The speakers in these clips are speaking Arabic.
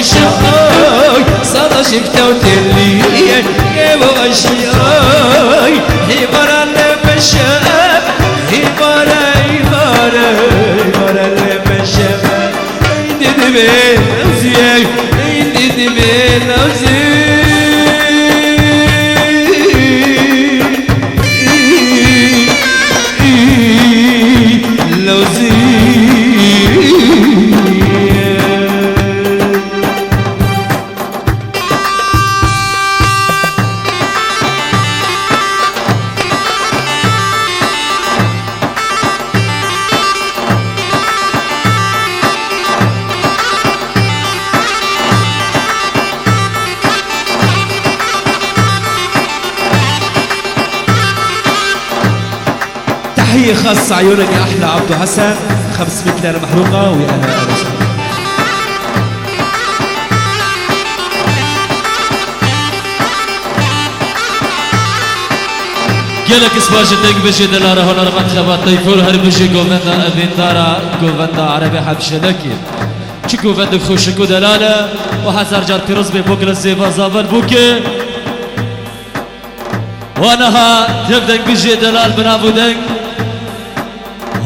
شاي صار شفته وتلي وغشياي هبارا لبشاب هبارا لبشاب ايدي بلوزي ايدي بلوزي تحية خاصة عيونك يا أحلى عبدو حسن 500 ليرة محروقة ويا أهلا وسهلا. گلک اسباش دنگ بشه دلاره هنر مطلبات تیفور هر بشه گووندا اوین دارا گووندا عربی حبشلکی چی گووند خوشکو دلاله و هزار جار پیروز به بکل زیبا زابن بوکه وانها دنگ بشه دلال بنابو دنگ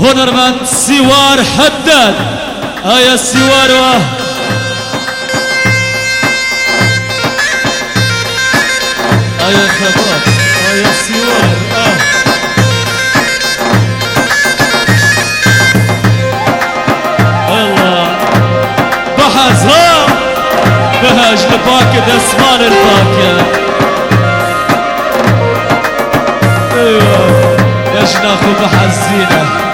هنرمند سوار حداد آیا سوار و آیا خبر آیا سوار الله بحث ها بهاج الباكة دسمان الباكة ايوه ليش ناخذ بحزينة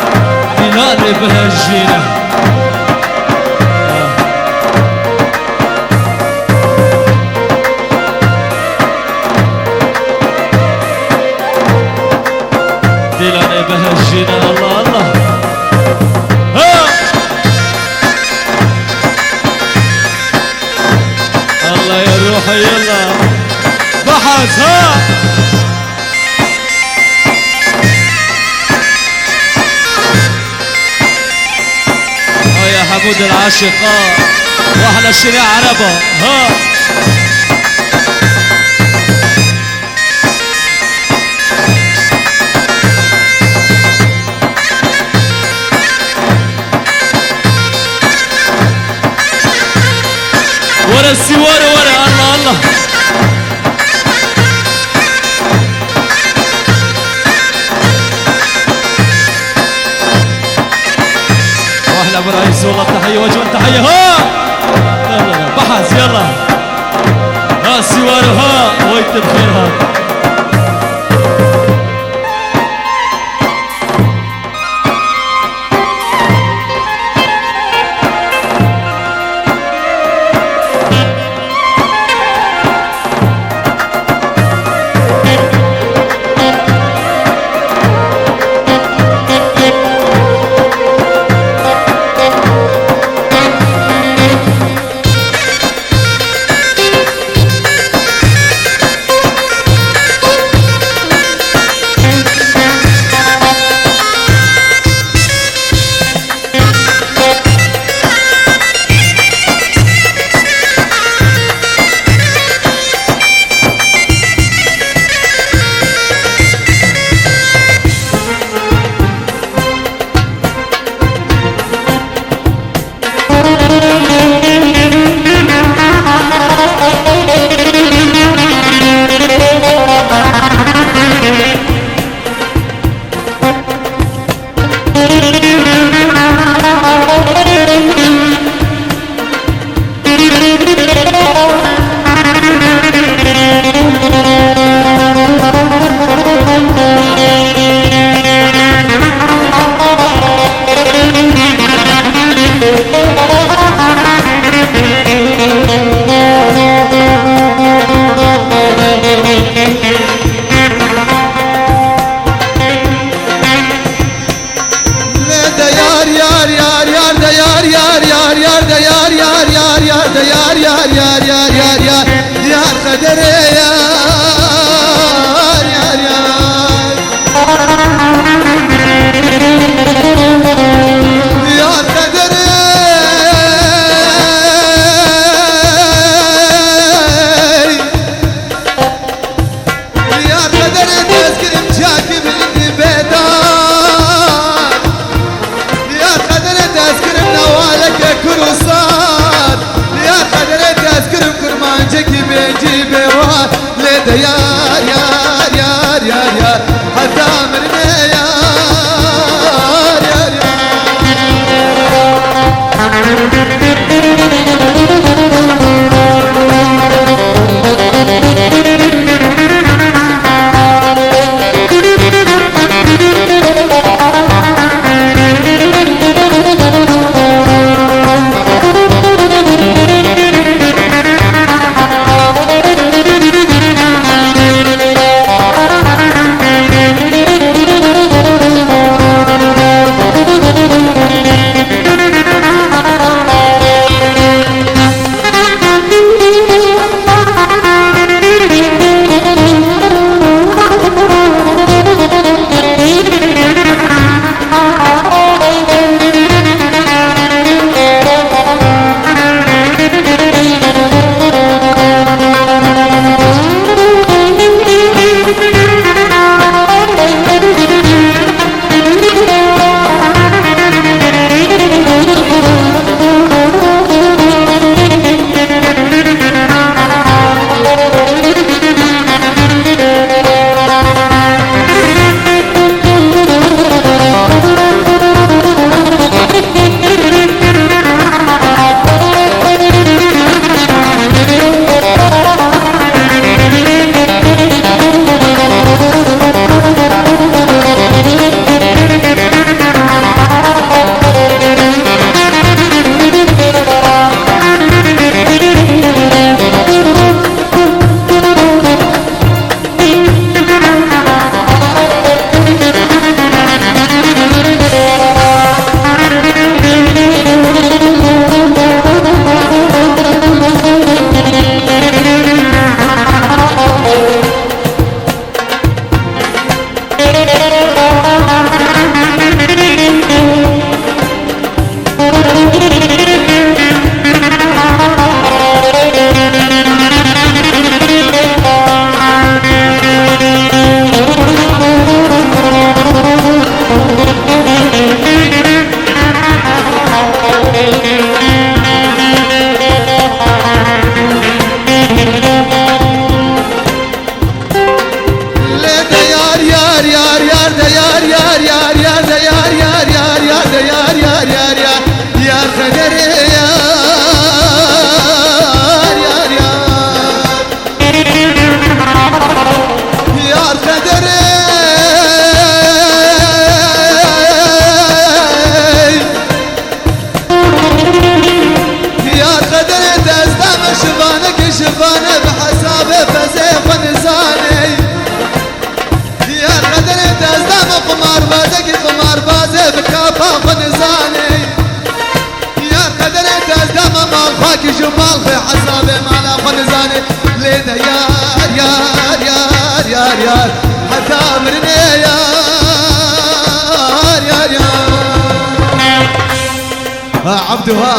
ديناري بهالجينة ديناري بهالجينة الله الله ها الله يا روحي يلا بحث ها حمود العاشقاء واحلى الشريعة عربة ها ورا السوار ورا الله الله أبو رئيس والله تحية وجه تحية ها يلا بحث يلا ها سوار ها ويت بخير ها عبدها ليدا يار يار يار يار يار حتى مرنا يار يار يار شفانه بحسابه فزيف نزاني يا قدر تزدم قمار بازك قمار بازه بكافة خنزاني يا قدر تزدم مالخاك جمال في حسابه مالا خنزاني ليدا يار يار يار يار يار حتى امرني يار يار يار عبدها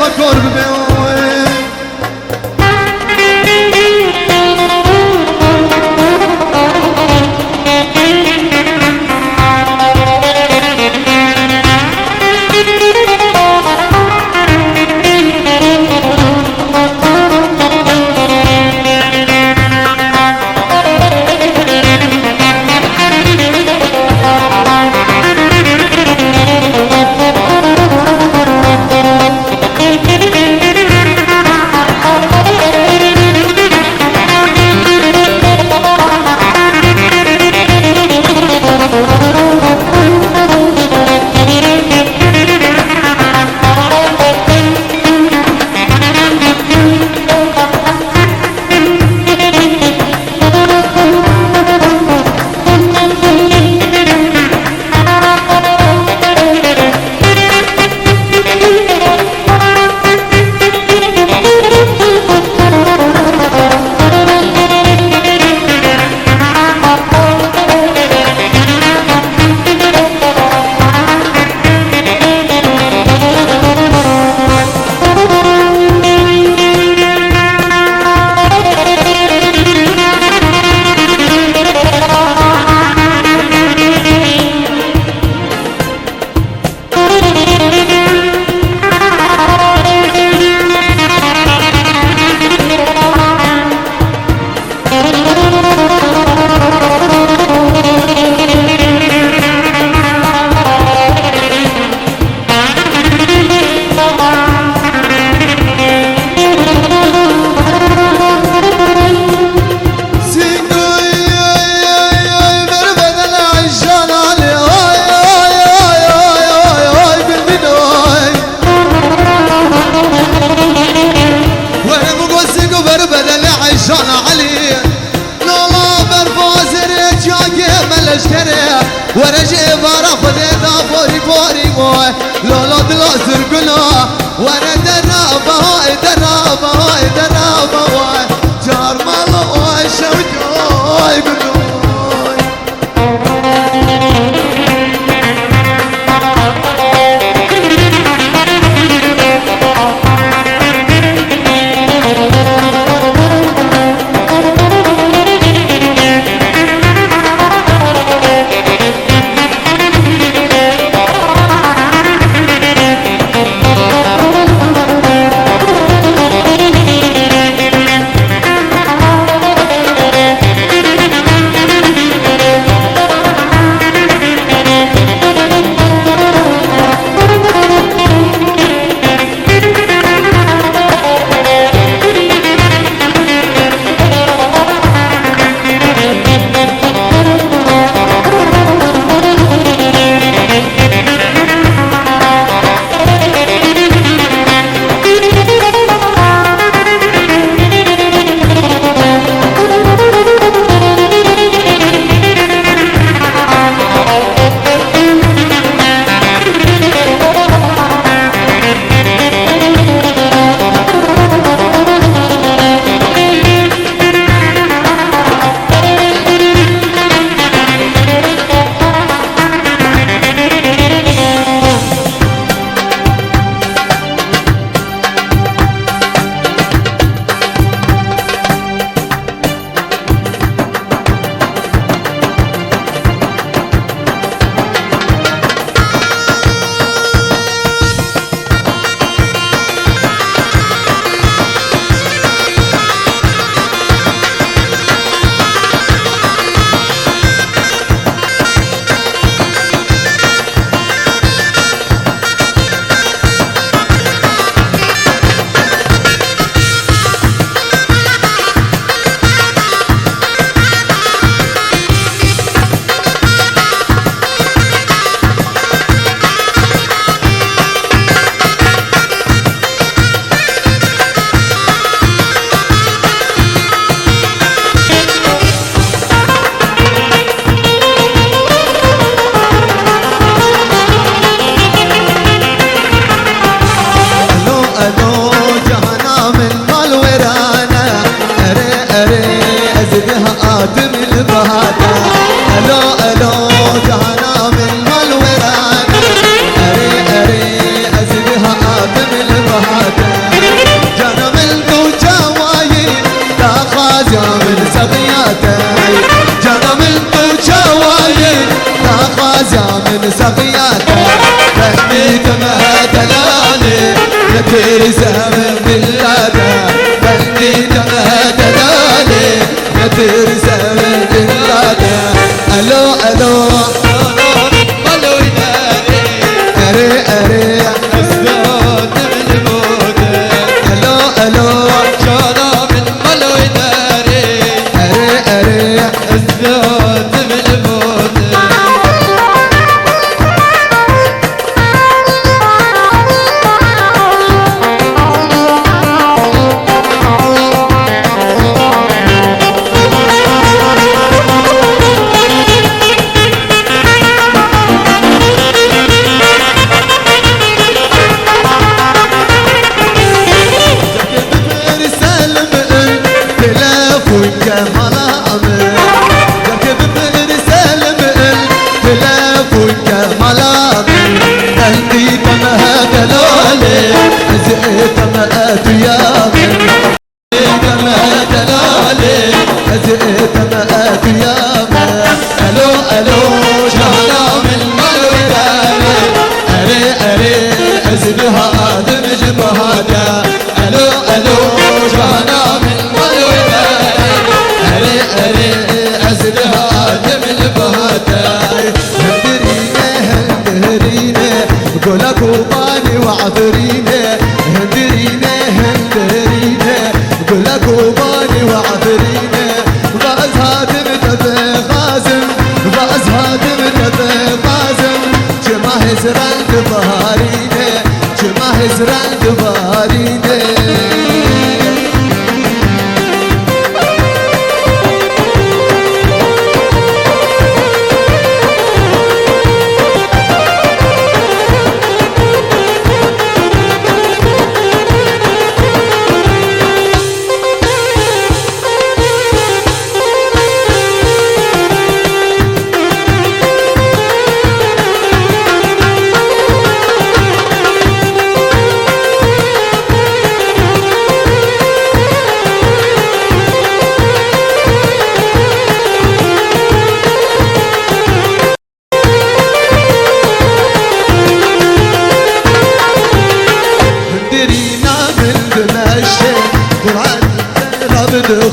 فكر ببيوي ورجع برا خذينا بوري بوري بوي لولا دلا سرقنا وانا درابا درابا درابا جار مالا وعشا وجاي بنوي صغياته فهمي تمها دلالي نترسى من بلاده فهمي تمها دلالي نترسى من بلاده الو الو ملو يداري اري اري استهود بالموت الو الو شانا من ملو يداري اري اري استهود بالموت كوباني وعفرينه هندرينه هندرينه قول كوباني وعفرينه باز هادم تبي غازم باز هادم تبي غازم جما هزران دبارينه جما هزران دبارينه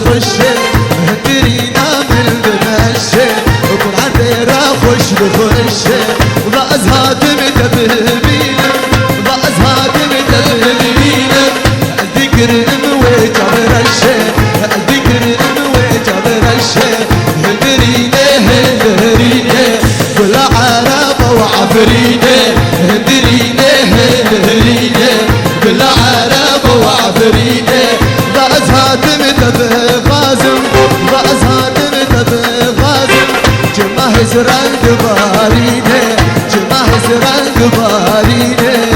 خشه هدرينا من بمشه وقرعة ديرا خوش بخشه وبأز هادم تبهبينا وبأز هادم تبهبينا الذكر وجاب رشه الذكر وجاب رشه هدرينا هدرينا كل عرب وعفرينا هدرينا هدرينا كل عرب وعفرينا بأز هادم تبه غازم بأز هادم تبه غازم جما هزران دبارينه جما هزران دبارينه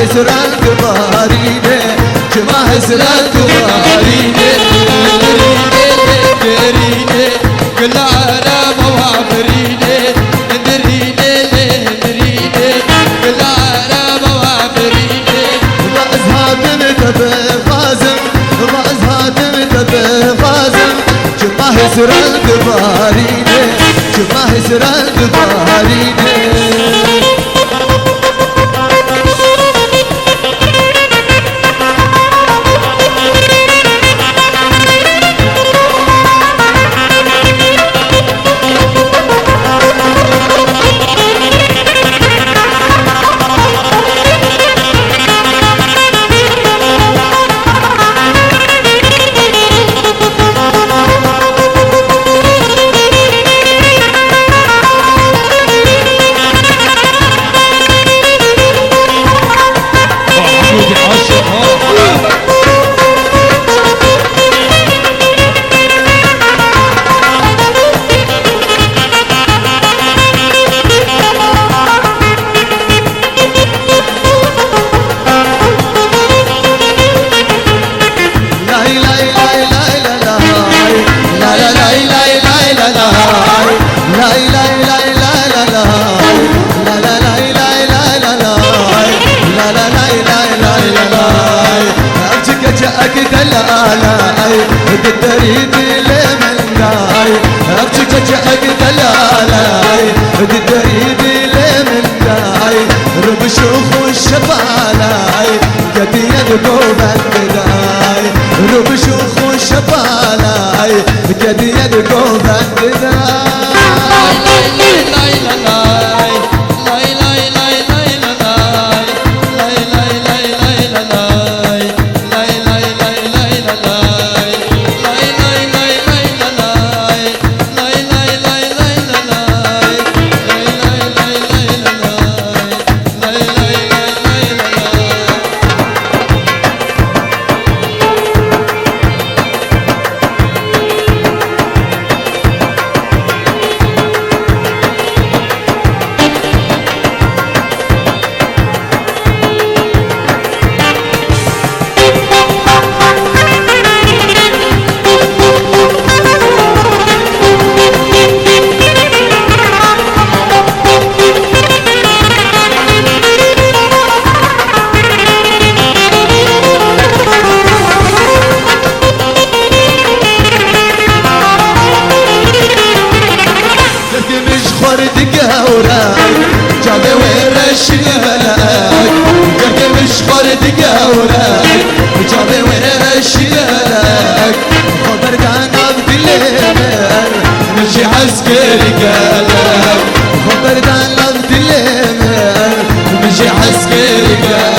هزران دبارينه جما هزران دبارينه درينه كل عالم وعفرينه درينه درينه كل عالم وعفرينه بأز هادم تبي غازم بأز هادم تبي غازم جما هزران دبارينه جما هزران دبارينه لا لا أرجك جاءك دلالاي تدريد لمن داي أرجك جاءك دلالاي تدريد لمن داي رب شوخ الشبالاي قد يدقو بنداي رب شوخ الشبالاي قد يدقو بنداي جابي ورش الملاك قد مشخر دقاوراك جابي ورش الملاك خبر كان عبد اليمن مشي عسكري قالك خبر كان عبد اليمن مشي عسكري قالك